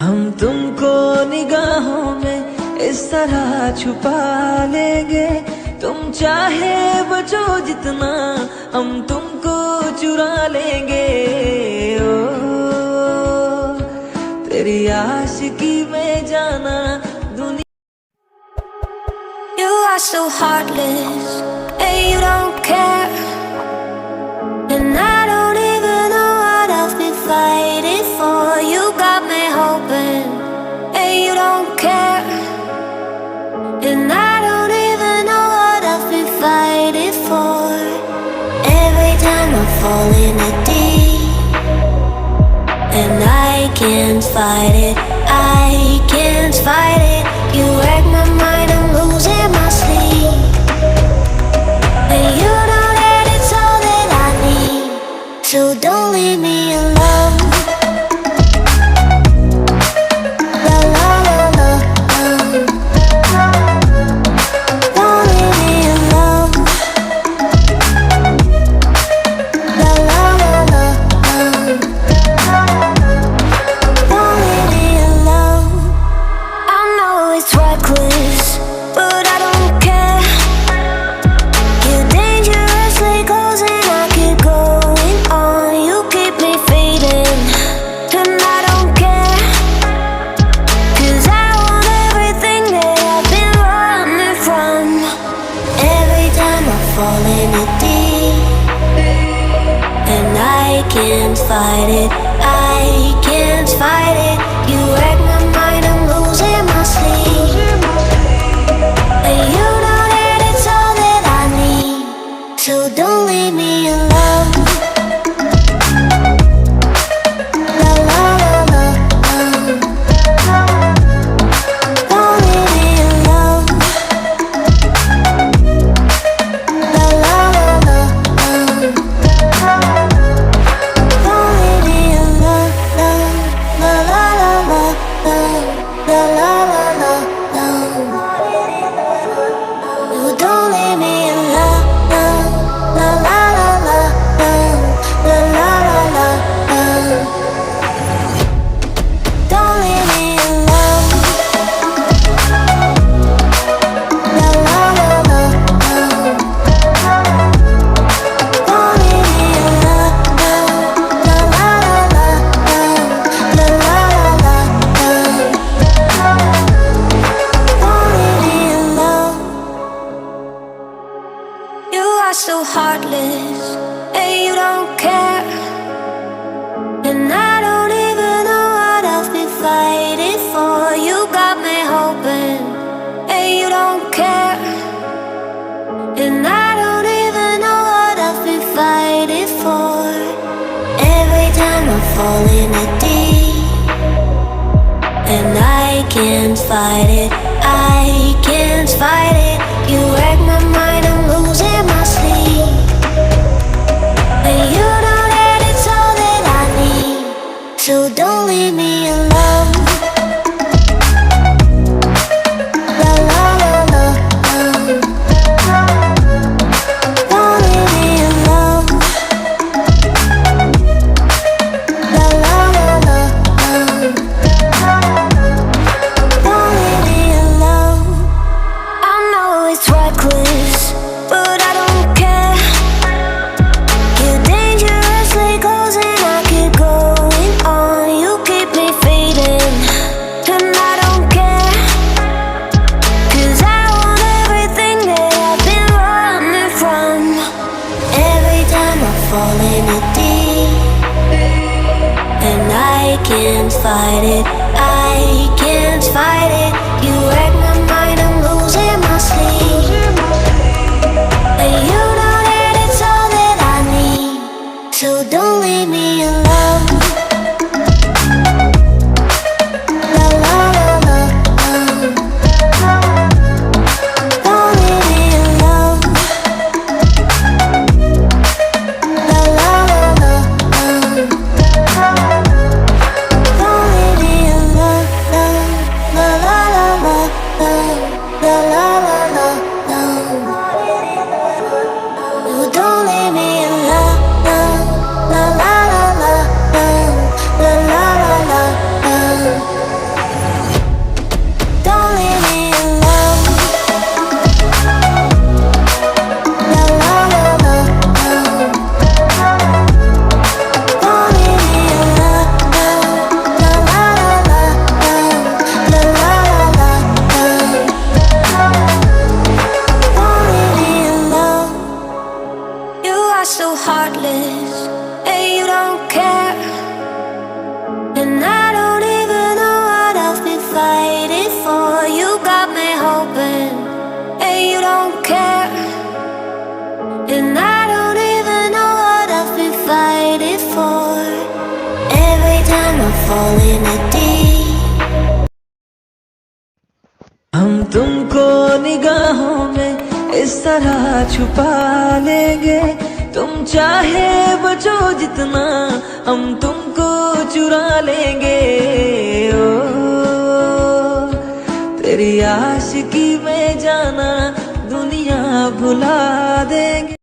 हम तुमको निगाहों में इस तरह छुपा लेंगे, तुम चाहे बचो जितना हम तुमको चुरा लेंगे। ओ तेरी आशिकी में जाना दुनिया। You are so heartless and you don't care, and I don't even know what I've been fighting for. You got me hoping and you don't care, and I don't even know what I've been fighting for. Every time I fall in the deep and I can't fight it, I can't fight it. You wreck my mind, I'm losing my sleep, and you know that it's all that I need, so don't leave me alone. La la la la, don't leave me alone. La la la la, don't leave me alone. I know it's reckless, but I don't care. You're dangerously close and I keep going on. You keep me fading, and I don't care, 'cause I want everything that I've been running from. Every time I fall in the deep and I can't fight it, I can't fight it. You wreck my mind, I'm losing my sleep, and you know that it's all that I need, so don't leave me alone. La la la la, don't leave me alone. La la la la, don't leave me alone. La la la la, la la la la, you don't leave me alone. La la la la, la la la la, don't leave me alone. La la la la, don't leave me alone. La la la la, la la la la, don't leave me alone. You are so heartless and you don't care, and I don't even know what I've been fighting for. You got me hoping and you don't care, and I don't even know what I've been fighting for. Every time I fall in the deep and I can't fight it, I can't fight it. You wreck my mind, I'm losing my sleep, and you know that it's all that I need, so don't leave me alone. La la la la, don't leave me alone. La la la la, don't leave me alone. I know it's reckless, but I don't care. You're dangerously close and I keep going on. You keep me fading, and I don't care, 'cause I want everything that I've been running from. Every time I fall in the deep and I can't fight it, I can't fight it. You wreck my mind, I'm losing my sleep, and you know that it's all that I need, so don't leave me alone. La la la la, don't leave me alone. La la la la, don't leave me alone. La la la la. deep. हम तुमको निगाहों में इस तरह छुपा लेंगे, तुम चाहे बचो जितना हम तुमको चुरा लेंगे। ओ तेरी आशिकी में जाना दुनिया भुला देंगे।